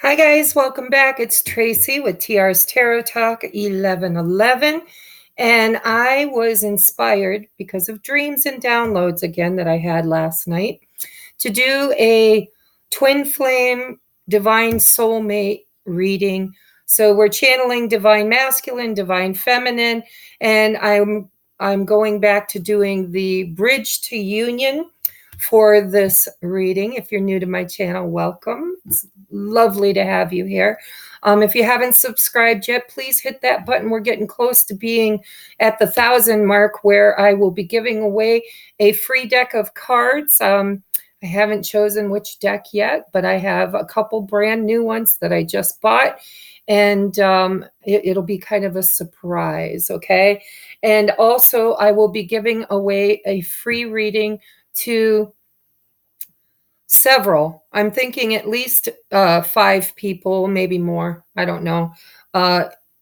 Hi guys, welcome back. It's Tracy with TR's Tarot Talk 1111. And I was inspired because of dreams and downloads again that I had last night to do a Twin Flame Divine Soulmate reading. So we're channeling Divine Masculine, Divine Feminine, and I'm going back to doing the Bridge to Union for this reading. If you're new to my channel, welcome. It's lovely to have you here. If you haven't subscribed yet, please hit that button. We're getting close to being at the 1,000 mark, where I will be giving away a free deck of cards. I haven't chosen which deck yet, but I have a couple brand new ones that I just bought, and it'll be kind of a surprise, okay? And also, I will be giving away a free reading to several. I'm thinking at least 5 people, maybe more. I don't know.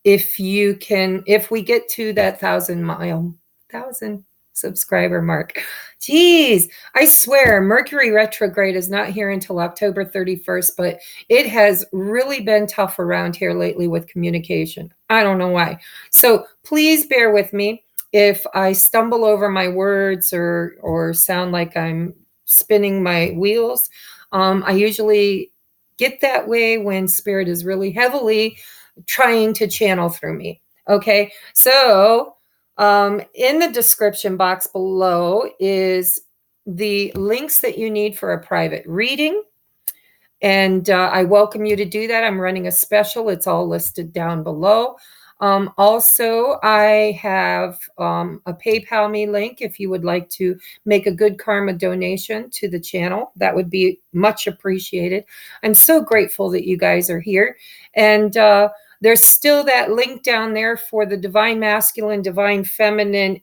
If we get to that 1,000 subscriber mark. Geez, I swear Mercury retrograde is not here until October 31st, but it has really been tough around here lately with communication. I don't know why. So please bear with me if I stumble over my words or sound like I'm spinning my wheels. I usually get that way when spirit is really heavily trying to channel through me. Okay, so in the description box below is the links that you need for a private reading. And I welcome you to do that. I'm running a special. It's all listed down below. Also, I have a PayPal me link if you would like to make a good karma donation to the channel. That would be much appreciated. I'm so grateful that you guys are here. And there's still that link down there for the Divine Masculine, Divine Feminine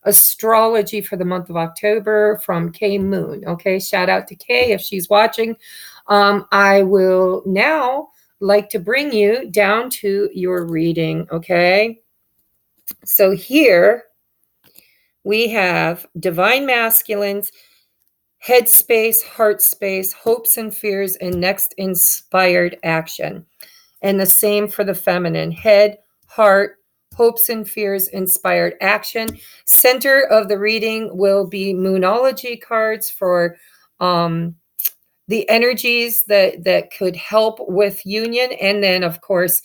astrology for the month of October from Kay Moon. Okay, shout out to Kay if she's watching. I will now like to bring you down to your reading. Okay, so here we have Divine Masculines, headspace, heart space, hopes and fears, and next inspired action. And the same for the feminine: head, heart, hopes and fears, inspired action. Center of the reading will be Moonology cards for the energies that could help with union. And then, of course,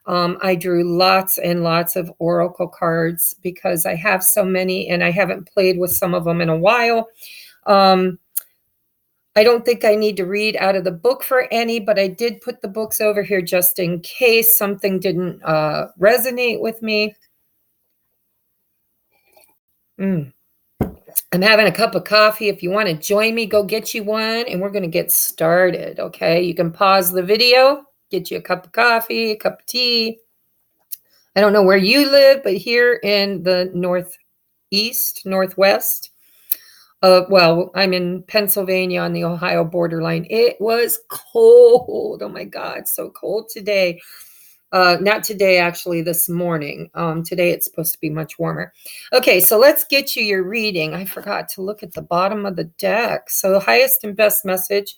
I drew lots and lots of oracle cards because I have so many and I haven't played with some of them in a while. I don't think I need to read out of the book for any, but I did put the books over here just in case something didn't resonate with me. I'm having a cup of coffee. If you want to join me, go get you one, and we're going to get started, okay? You can pause the video, get you a cup of coffee, a cup of tea. I don't know where you live, but here in the northeast, northwest, well, I'm in Pennsylvania on the Ohio borderline. It was cold. Oh my God, so cold today. Not today, actually, this morning. Today it's supposed to be much warmer. Okay, so let's get you your reading. I forgot to look at the bottom of the deck. So highest and best message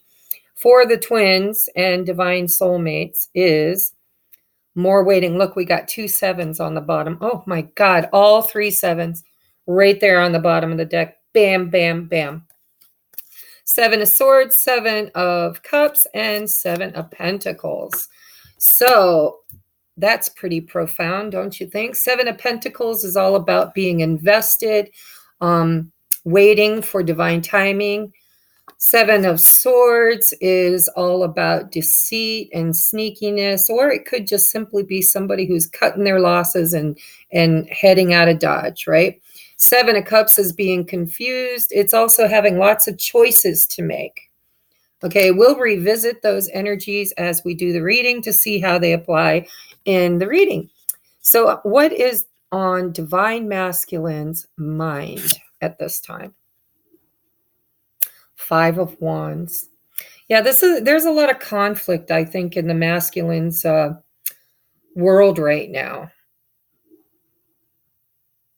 for the twins and divine soulmates is more waiting. Look, we got 2 7s on the bottom. Oh my God, all 3 7s right there on the bottom of the deck. Bam, bam, bam. 7 of Swords, 7 of Cups, and 7 of Pentacles. So that's pretty profound, don't you think? 7 of Pentacles is all about being invested, waiting for divine timing. 7 of Swords is all about deceit and sneakiness, or it could just simply be somebody who's cutting their losses and heading out of Dodge, right? 7 of Cups is being confused. It's also having lots of choices to make. Okay, we'll revisit those energies as we do the reading to see how they apply in the reading. So what is on Divine Masculine's mind at this time? 5 of Wands. Yeah, there's a lot of conflict, I think, in the masculine's world right now.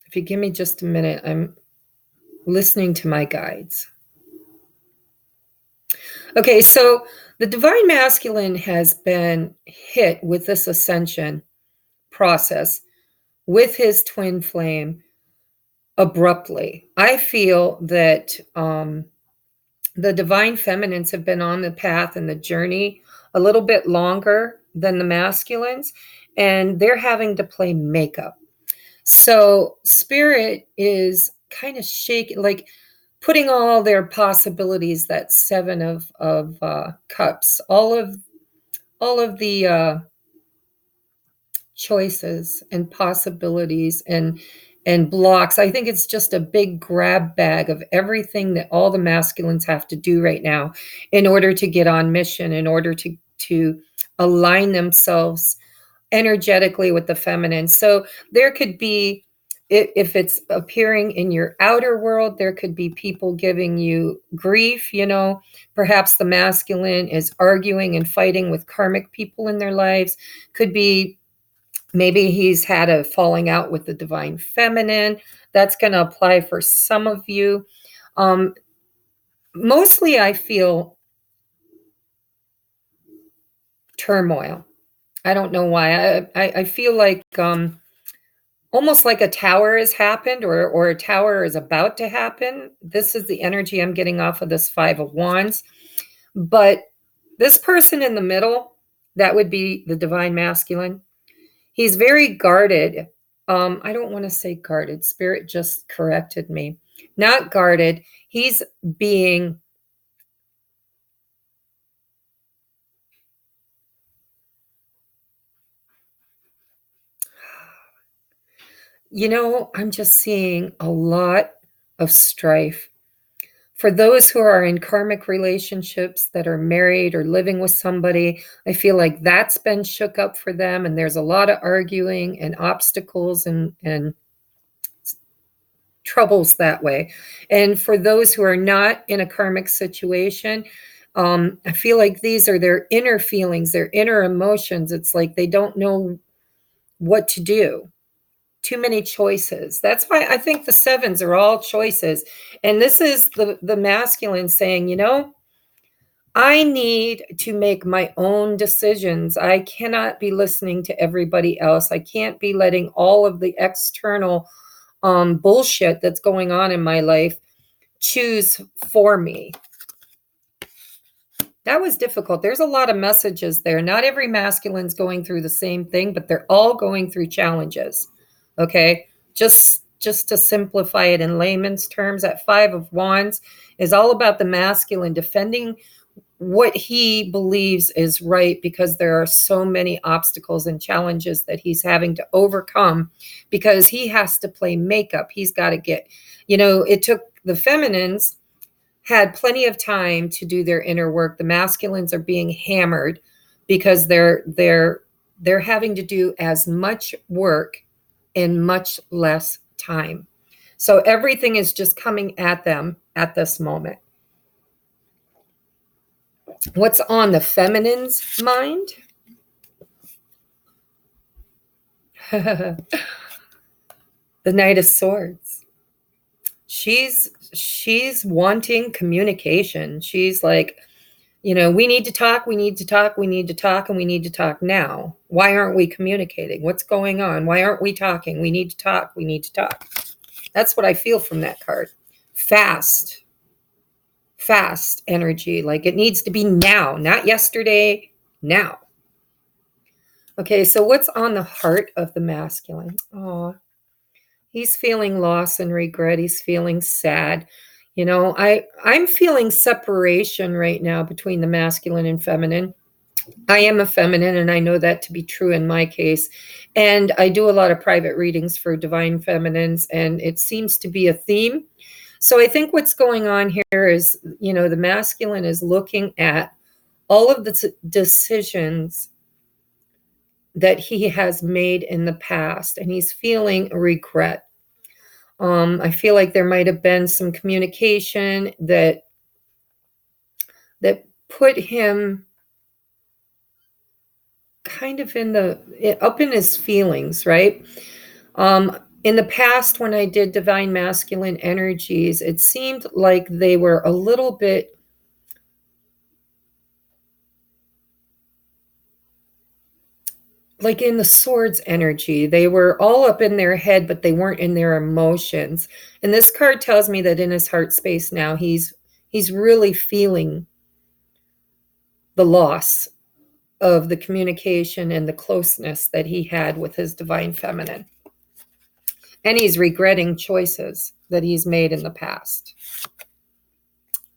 If you give me just a minute, I'm listening to my guides. Okay, so The divine masculine has been hit with this ascension process with his twin flame abruptly. I feel that the divine feminines have been on the path and the journey a little bit longer than the masculines, and they're having to play makeup. So spirit is kind of shaking, like putting all their possibilities, that seven of cups, all of the choices and possibilities and blocks. I think it's just a big grab bag of everything that all the masculines have to do right now in order to get on mission, in order to align themselves energetically with the feminine. So there could be, if it's appearing in your outer world, there could be people giving you grief, you know. Perhaps the masculine is arguing and fighting with karmic people in their lives. Could be maybe he's had a falling out with the divine feminine. That's going to apply for some of you. Mostly I feel turmoil. I don't know why. I feel like almost like a tower has happened, or a tower is about to happen. This is the energy I'm getting off of this Five of Wands. But this person in the middle, that would be the divine masculine. He's very guarded. I don't want to say guarded. Spirit just corrected me. Not guarded. He's being, you know, I'm just seeing a lot of strife. For those who are in karmic relationships, that are married or living with somebody, I feel like that's been shook up for them, and there's a lot of arguing and obstacles and troubles that way. And for those who are not in a karmic situation, I feel like these are their inner feelings, their inner emotions. It's like they don't know what to do. Too many choices. That's why I think the sevens are all choices. And this is the masculine saying, you know, I need to make my own decisions. I cannot be listening to everybody else. I can't be letting all of the external bullshit that's going on in my life choose for me. That was difficult. There's a lot of messages there. Not every masculine's going through the same thing, but they're all going through challenges. Okay? Just to simplify it in layman's terms, that Five of Wands is all about the masculine defending what he believes is right, because there are so many obstacles and challenges that he's having to overcome, because he has to play makeup. He's got to get, you know, it took the feminines had plenty of time to do their inner work. The masculines are being hammered because they're having to do as much work in much less time. So everything is just coming at them at this moment. What's on the feminine's mind? The Knight of Swords. She's wanting communication. She's like, you know, we need to talk, we need to talk, we need to talk, and we need to talk now. Why aren't we communicating? What's going on? Why aren't we talking? We need to talk, we need to talk. That's what I feel from that card. Fast energy. Like it needs to be now, not yesterday, now. Okay, so what's on the heart of the masculine? Oh, he's feeling loss and regret. He's feeling sad. You know, I'm feeling separation right now between the masculine and feminine. I am a feminine, and I know that to be true in my case. And I do a lot of private readings for divine feminines, and it seems to be a theme. So I think what's going on here is, you know, the masculine is looking at all of the decisions that he has made in the past, and he's feeling regret. I feel like there might have been some communication that put him kind of up in his feelings, right? In the past, when I did divine masculine energies, it seemed like they were a little bit like in the swords energy. They were all up in their head, but they weren't in their emotions. And this card tells me that in his heart space now, he's really feeling the loss of the communication and the closeness that he had with his divine feminine. And he's regretting choices that he's made in the past.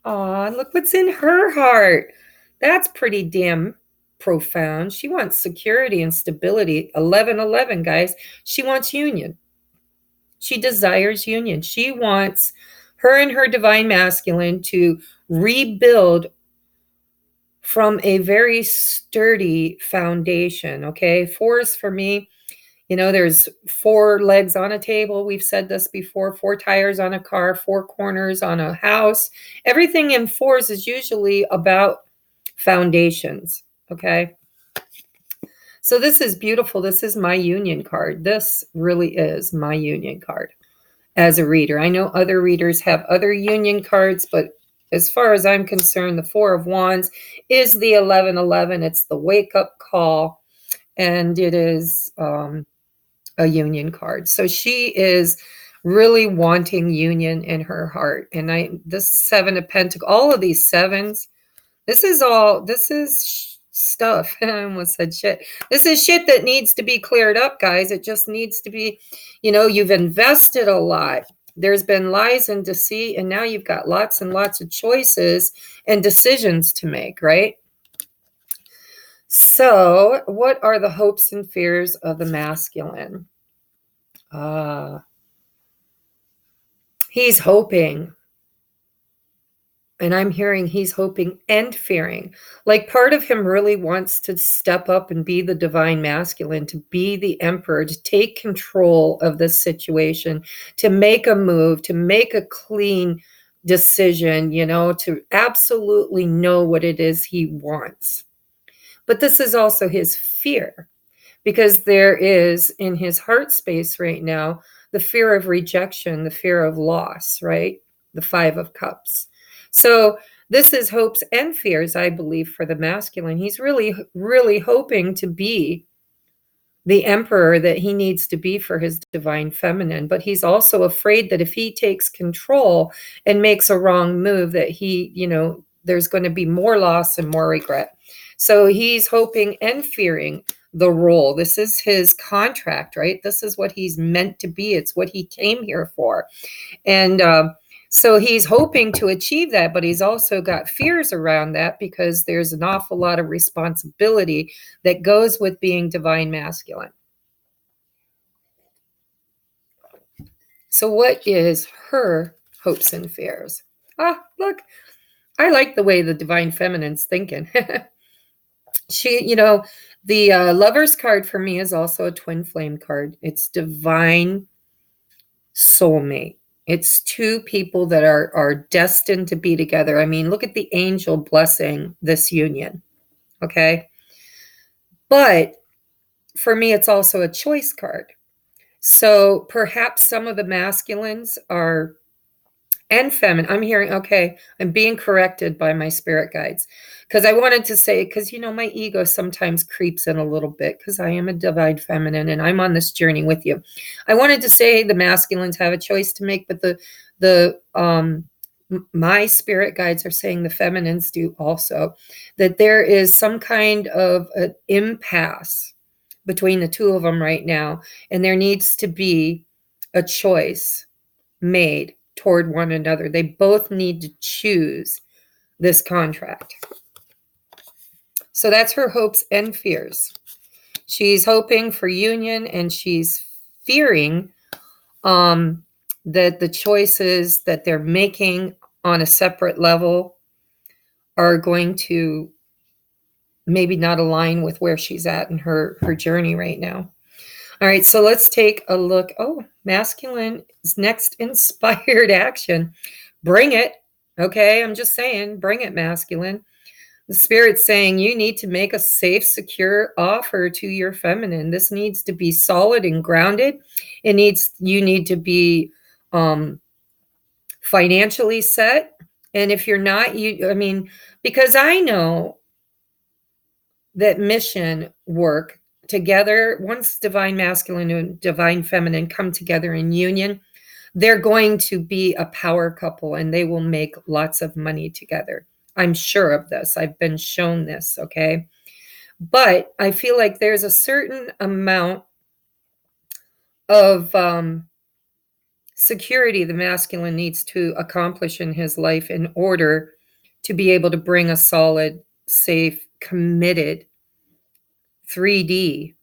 Aw, look what's in her heart. That's pretty damn profound. She wants security and stability. 1111, guys. She wants union. She desires union. She wants her and her divine masculine to rebuild from a very sturdy foundation, okay? Fours for me, there's 4 legs on a table. We've said this before, 4 tires on a car, 4 corners on a house. Everything in fours is usually about foundations, okay? So this is beautiful. This is my union card. This really is my union card as a reader. I know other readers have other union cards, but as far as I'm concerned, the 4 of Wands is the 1111. It's the wake-up call, and it is a union card. So she is really wanting union in her heart. And this 7 of Pentacles, all of these 7s, this is stuff. I almost said shit. This is shit that needs to be cleared up, guys. It just needs to be, you've invested a lot. There's been lies and deceit, and now you've got lots and lots of choices and decisions to make, right? So what are the hopes and fears of the masculine? He's hoping. And I'm hearing he's hoping and fearing. Like part of him really wants to step up and be the divine masculine, to be the emperor, to take control of this situation, to make a move, to make a clean decision, to absolutely know what it is he wants. But this is also his fear, because there is in his heart space right now the fear of rejection, the fear of loss, right? The 5 of Cups. So this is hopes and fears, I believe, for the masculine. He's really, really hoping to be the emperor that he needs to be for his divine feminine. But he's also afraid that if he takes control and makes a wrong move, that there's going to be more loss and more regret. So he's hoping and fearing the role. This is his contract, right? This is what he's meant to be. It's what he came here for. And so he's hoping to achieve that, but he's also got fears around that, because there's an awful lot of responsibility that goes with being divine masculine. So what is her hopes and fears? Look, I like the way the divine feminine's thinking. She, the Lover's card for me is also a twin flame card. It's divine soulmate. It's 2 people that are destined to be together. I mean, look at the angel blessing this union, okay? But for me, it's also a choice card. So perhaps some of the masculines are, and feminine. I'm hearing, okay, I'm being corrected by my spirit guides, because I wanted to say, because my ego sometimes creeps in a little bit, because I am a divine feminine and I'm on this journey with you. I wanted to say the masculines have a choice to make, but my spirit guides are saying the feminines do also, that there is some kind of an impasse between the 2 of them right now, and there needs to be a choice made toward one another. They both need to choose this contract. So that's her hopes and fears. She's hoping for union, and she's fearing that the choices that they're making on a separate level are going to maybe not align with where she's at in her journey right now. All right, so let's take a look. Oh, masculine is next inspired action. Bring it. Okay, I'm just saying, bring it, masculine. The spirit's saying you need to make a safe, secure offer to your feminine. This needs to be solid and grounded. You need to be financially set. And if you're not, because I know that mission work together, once divine masculine and divine feminine come together in union, they're going to be a power couple and they will make lots of money together. I'm sure of this. I've been shown this, okay? But I feel like there's a certain amount of security the masculine needs to accomplish in his life in order to be able to bring a solid, safe, committed 3D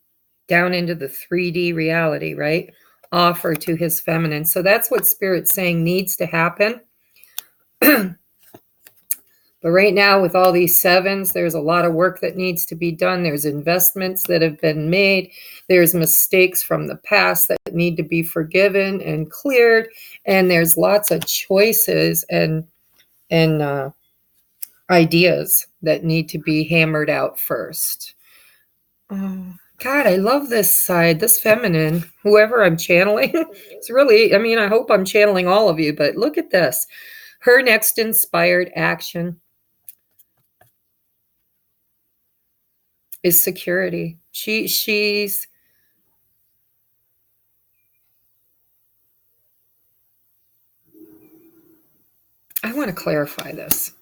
down into the 3D reality, right? Offer to his feminine. So that's what Spirit's saying needs to happen. But right now, with all these sevens, there's a lot of work that needs to be done. There's investments that have been made. There's mistakes from the past that need to be forgiven and cleared. And there's lots of choices and ideas that need to be hammered out first. Oh, God, I love this side, this feminine, whoever I'm channeling. It's really, I mean, I hope I'm channeling all of you, but look at this. Her next inspired action is security. She's I want to clarify this.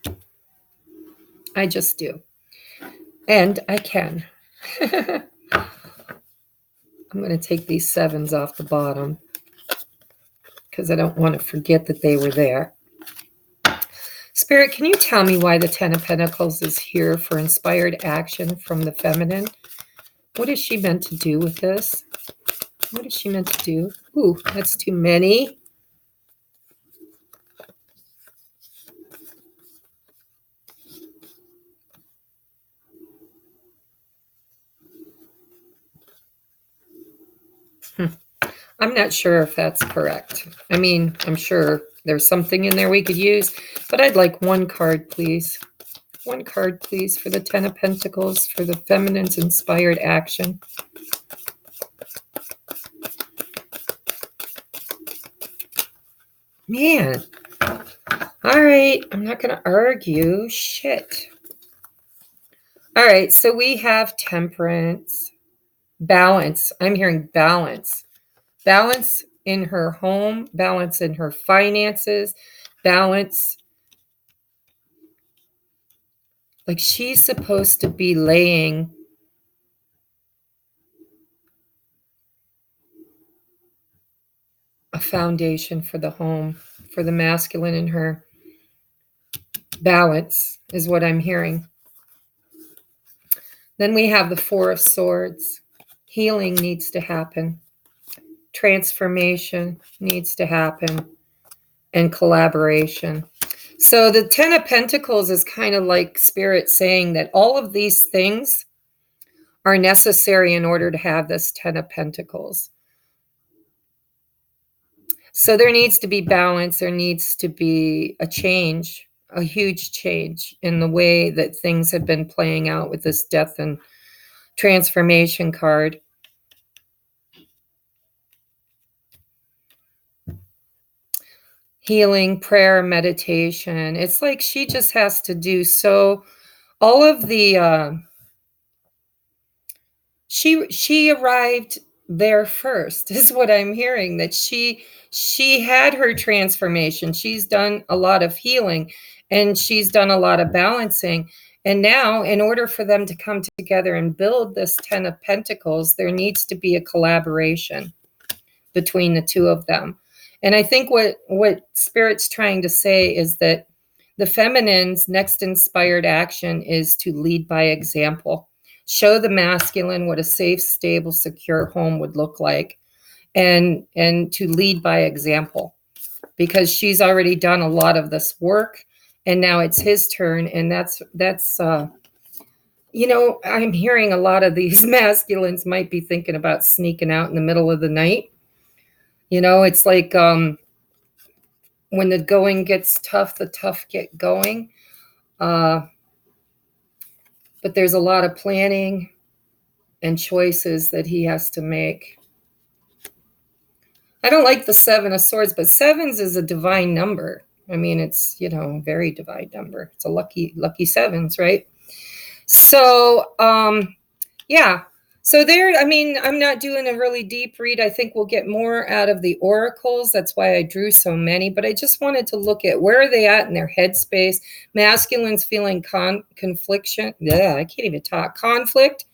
I just do. And I can. I'm going to take these sevens off the bottom because I don't want to forget that they were there. Spirit, can you tell me why the Ten of Pentacles is here for inspired action from the feminine? What is she meant to do with this? What is she meant to do? Ooh, that's too many. I'm not sure if that's correct. I mean, I'm sure there's something in there we could use, but I'd like one card, please. One card, please, for the Ten of Pentacles, for the feminine's inspired action. Man. All right. I'm not going to argue. Shit. All right. So we have temperance, balance. I'm hearing balance. Balance in her home, balance in her finances, balance. Like she's supposed to be laying a foundation for the home, for the masculine in her. Balance is what I'm hearing. Then we have the Four of Swords. Healing needs to happen. Transformation needs to happen. And collaboration. So the Ten of Pentacles is kind of like Spirit saying that all of these things are necessary in order to have this Ten of Pentacles. So there needs to be balance. There needs to be a change, a huge change in the way that things have been playing out with this death and transformation card. Healing, prayer, meditation. It's like she just has to do so. All of the she arrived there first is what I'm hearing, that she had her transformation. She's done a lot of healing and she's done a lot of balancing. And now in order for them to come together and build this Ten of Pentacles, there needs to be a collaboration between the two of them. And I think what Spirit's trying to say is that the feminine's next inspired action is to lead by example. Show the masculine what a safe, stable, secure home would look like, and to lead by example, because she's already done a lot of this work and now it's his turn. And that's you know, I'm hearing a lot of these masculines might be thinking about sneaking out in the middle of the night. You know, it's like when the going gets tough, the tough get going. But there's a lot of planning and choices that he has to make. I don't like the Seven of Swords, but sevens is a divine number. I mean, it's, you know, a very divine number. It's a lucky sevens, right? So, yeah. So there, I mean, I'm not doing a really deep read. I think we'll get more out of the oracles. That's why I drew so many. But I just wanted to look at where are they at in their headspace. Masculine's feeling confliction. Yeah, I can't even talk. Conflict.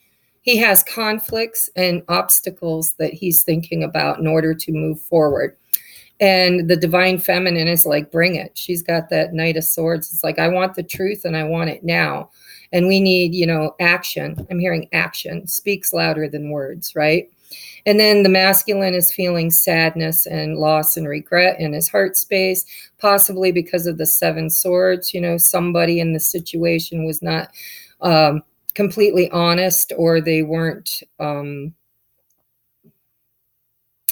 He has conflicts and obstacles that he's thinking about in order to move forward. And the divine feminine is like, bring it. She's got that Knight of Swords. It's like, I want the truth and I want it now. And we need, action. I'm hearing action speaks louder than words, right? And then the masculine is feeling sadness and loss and regret in his heart space, possibly because of the 7 swords. Somebody in the situation was not completely honest, or they weren't.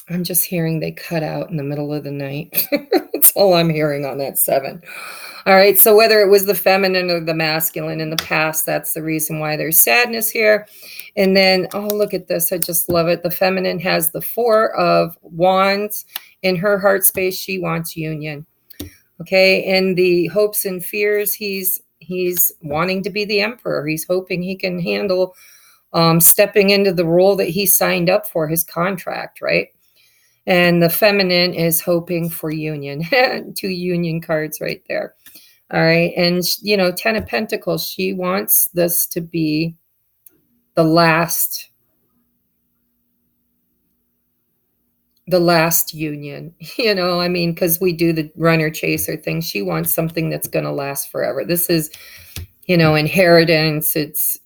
I'm just hearing they cut out in the middle of the night. That's all I'm hearing on that 7. All right. So whether it was the feminine or the masculine in the past, that's the reason why there's sadness here. And then, oh, look at this. I just love it. The feminine has the 4 of Wands in her heart space. She wants union. Okay. And the hopes and fears, he's wanting to be the emperor. He's hoping he can handle stepping into the role that he signed up for, his contract, right? And the feminine is hoping for union. 2 union cards right there. All right. And, 10 of Pentacles, she wants this to be the last union, because we do the runner chaser thing. She wants something that's going to last forever. This is, inheritance. It's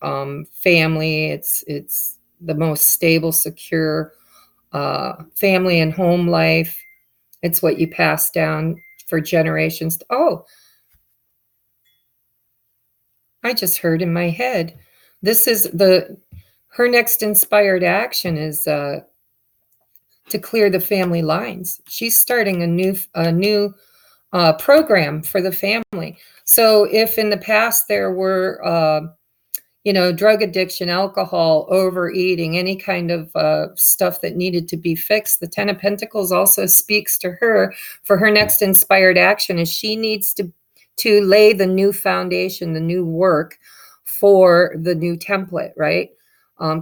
family. It's the most stable, secure family and home life. It's what you pass down for generations. Oh, I just heard in my head, this is her next inspired action is to clear the family lines. She's starting a new program for the family. So if in the past there were drug addiction, alcohol, overeating, any kind of stuff that needed to be fixed, the 10 of Pentacles also speaks to her for her next inspired action, is she needs to lay the new foundation, the new work for the new template, right?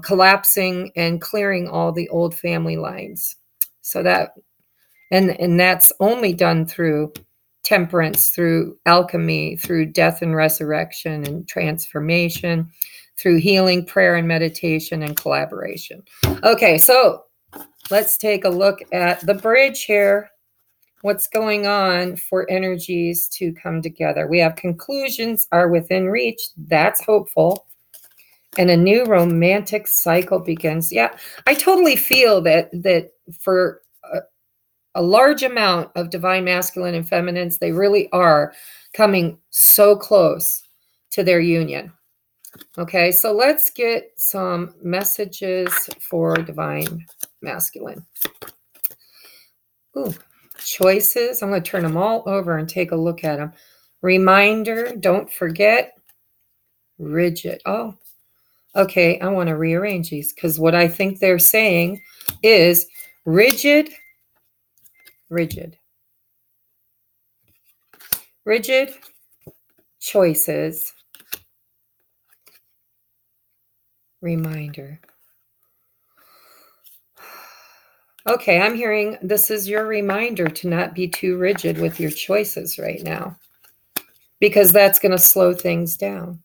Collapsing and clearing all the old family lines. So that, and that's only done through temperance, through alchemy, through death and resurrection and transformation, through healing, prayer and meditation, and collaboration. Okay, so let's take a look at the bridge here. What's going on for energies to come together? We have conclusions are within reach. That's hopeful. And a new romantic cycle begins. Yeah, I totally feel that for a large amount of divine masculine and feminines, they really are coming so close to their union. Okay, so let's get some messages for divine masculine. Ooh, choices. I'm going to turn them all over and take a look at them. Reminder, don't forget. Rigid. Oh, okay, I want to rearrange these because what I think they're saying is rigid. Rigid choices. Reminder. Okay, I'm hearing this is your reminder to not be too rigid with your choices right now, because that's going to slow things down.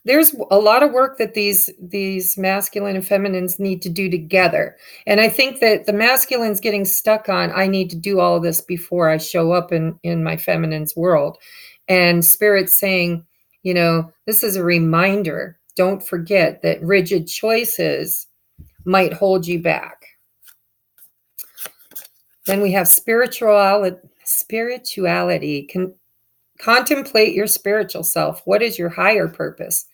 There's a lot of work that these masculine and feminines need to do together. And I think that the masculine's getting stuck on, I need to do all of this before I show up in my feminine's world. And Spirit's saying, this is a reminder. Don't forget that rigid choices might hold you back. Then we have spirituality. Contemplate your spiritual self. What is your higher purpose?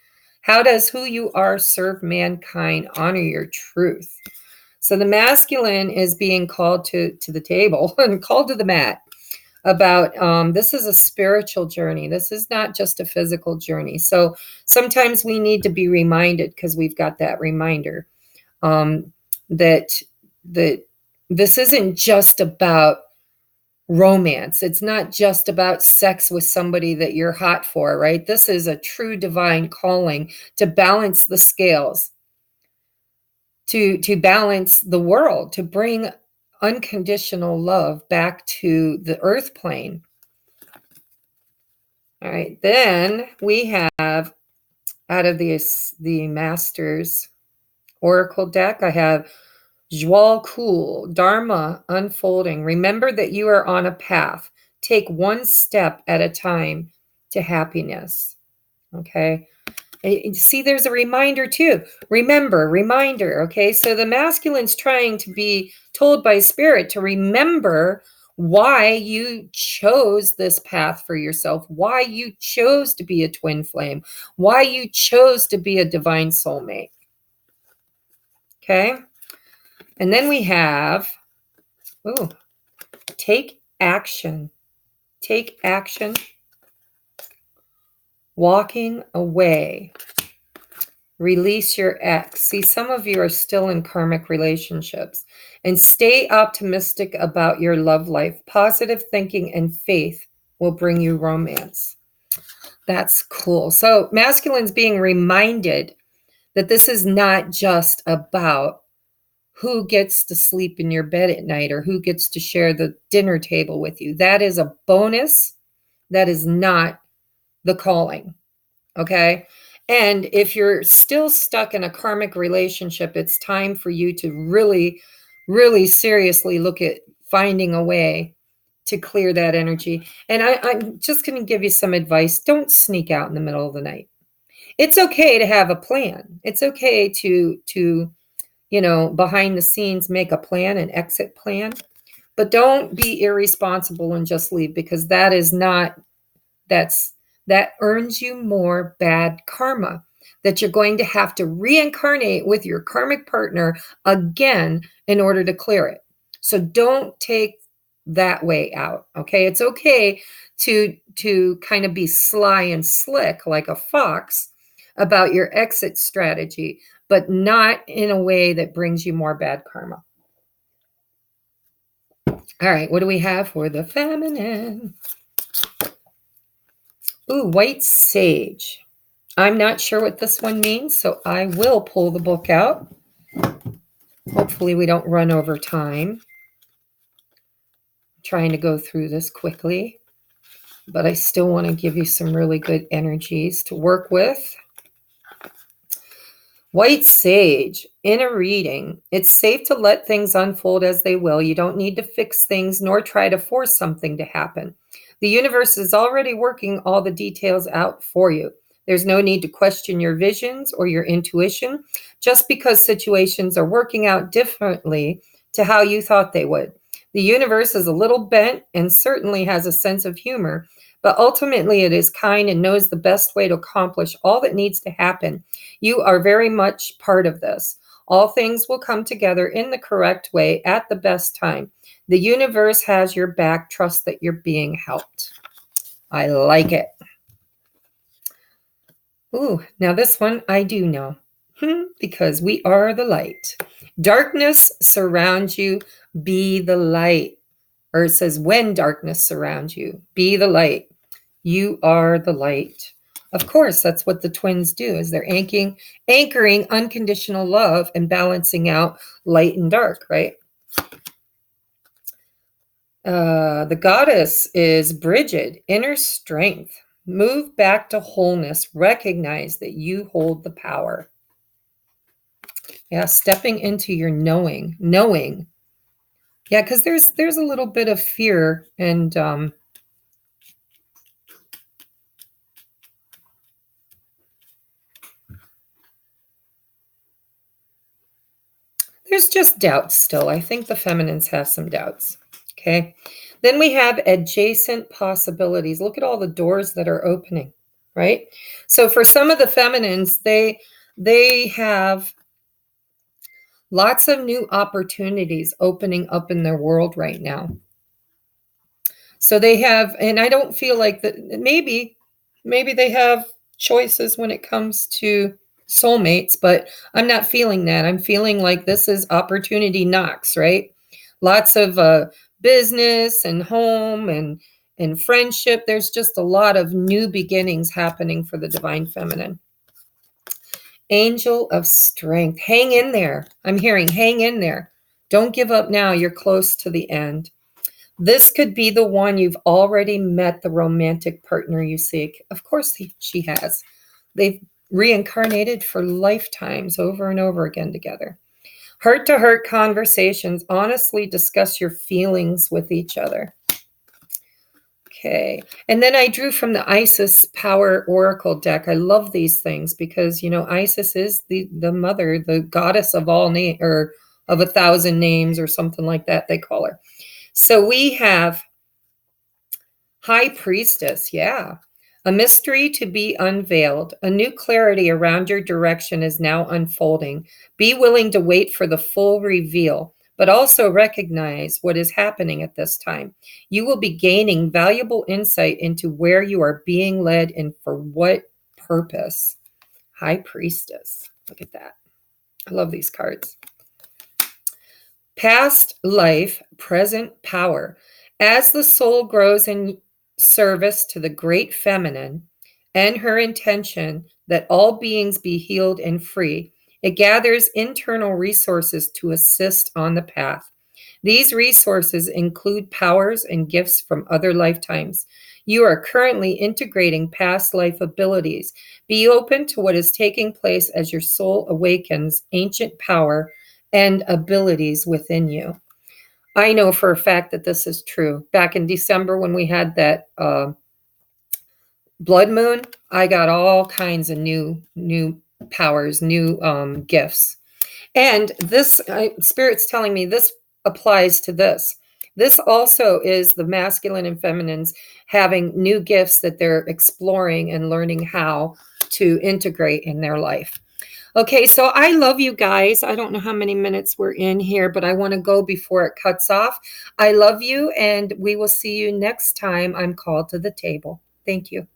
How does who you are serve mankind? Honor your truth. So the masculine is being called to the table and called to the mat about this is a spiritual journey. This is not just a physical journey. So sometimes we need to be reminded, because we've got that reminder that this isn't just about romance. It's not just about sex with somebody that you're hot for, right? This is a true divine calling to balance the scales, to balance the world, to bring unconditional love back to the earth plane. All right, then we have, out of the Masters Oracle deck, I have Jwal Kul, Dharma unfolding. Remember that you are on a path. Take one step at a time to happiness. Okay. See, there's a reminder too. Remember, reminder. Okay. So the masculine's trying to be told by spirit to remember why you chose this path for yourself, why you chose to be a twin flame, why you chose to be a divine soulmate. Okay. And then we have, take action. Take action. Walking away. Release your ex. See, some of you are still in karmic relationships. And stay optimistic about your love life. Positive thinking and faith will bring you romance. That's cool. So masculine's being reminded that this is not just about who gets to sleep in your bed at night or who gets to share the dinner table with you. That is a bonus. That is not the calling. Okay. And if you're still stuck in a karmic relationship, it's time for you to really, really seriously look at finding a way to clear that energy. And I'm just going to give you some advice. Don't sneak out in the middle of the night. It's okay to have a plan. It's okay to behind the scenes, make a plan, an exit plan, but don't be irresponsible and just leave, because that earns you more bad karma that you're going to have to reincarnate with your karmic partner again in order to clear it. So don't take that way out. Okay. It's okay to kind of be sly and slick like a fox about your exit strategy, but not in a way that brings you more bad karma. All right, what do we have for the feminine? Ooh, white sage. I'm not sure what this one means, so I will pull the book out. Hopefully we don't run over time. I'm trying to go through this quickly, but I still want to give you some really good energies to work with. White sage, in a reading, it's safe to let things unfold as they will. You don't need to fix things nor try to force something to happen. The universe is already working all the details out for you. There's no need to question your visions or your intuition just because situations are working out differently to how you thought they would. The universe is a little bent and certainly has a sense of humor, but ultimately it is kind and knows the best way to accomplish all that needs to happen. You are very much part of this. All things will come together in the correct way at the best time. The universe has your back. Trust that you're being helped. I like it. Ooh, now this one I do know, because we are the light. Darkness surrounds you, be the light. Or it says, when darkness surrounds you, be the light. You are the light. Of course, that's what the twins do, is they're anchoring unconditional love and balancing out light and dark, right? The goddess is Bridget, inner strength. Move back to wholeness. Recognize that you hold the power. Yeah, stepping into your knowing. Yeah, because there's a little bit of fear and there's just doubts still. I think the feminines have some doubts. Okay. Then we have adjacent possibilities. Look at all the doors that are opening, right? So for some of the feminines, they have lots of new opportunities opening up in their world right now. So they have, and I don't feel like that, maybe they have choices when it comes to soulmates, but I'm not feeling that. I'm feeling like this is opportunity knocks, right? Lots of business and home and friendship. There's just a lot of new beginnings happening for the divine feminine. Angel of strength. Hang in there. I'm hearing hang in there. Don't give up now. You're close to the end. This could be the one you've already met, the romantic partner you seek. Of course, she has. They've reincarnated for lifetimes over and over again together. Heart-to-heart conversations. Honestly discuss your feelings with each other. Okay. And then I drew from the Isis Power Oracle deck. I love these things because, Isis is the mother, the goddess of all name, or of 1,000 names or something like that they call her. So we have High Priestess. Yeah. A mystery to be unveiled. A new clarity around your direction is now unfolding. Be willing to wait for the full reveal, but also recognize what is happening at this time. You will be gaining valuable insight into where you are being led and for what purpose. High Priestess. Look at that. I love these cards. Past life, present power. As the soul grows in service to the great feminine and her intention that all beings be healed and free, it gathers internal resources to assist on the path. These resources include powers and gifts from other lifetimes. You are currently integrating past life abilities. Be open to what is taking place as your soul awakens ancient power and abilities within you. I know for a fact that this is true. Back in December when we had that blood moon, I got all kinds of new powers, new gifts. And this Spirit's telling me this applies to this. This also is the masculine and feminines having new gifts that they're exploring and learning how to integrate in their life. Okay, so I love you guys. I don't know how many minutes we're in here, but I want to go before it cuts off. I love you, and we will see you next time I'm called to the table. Thank you.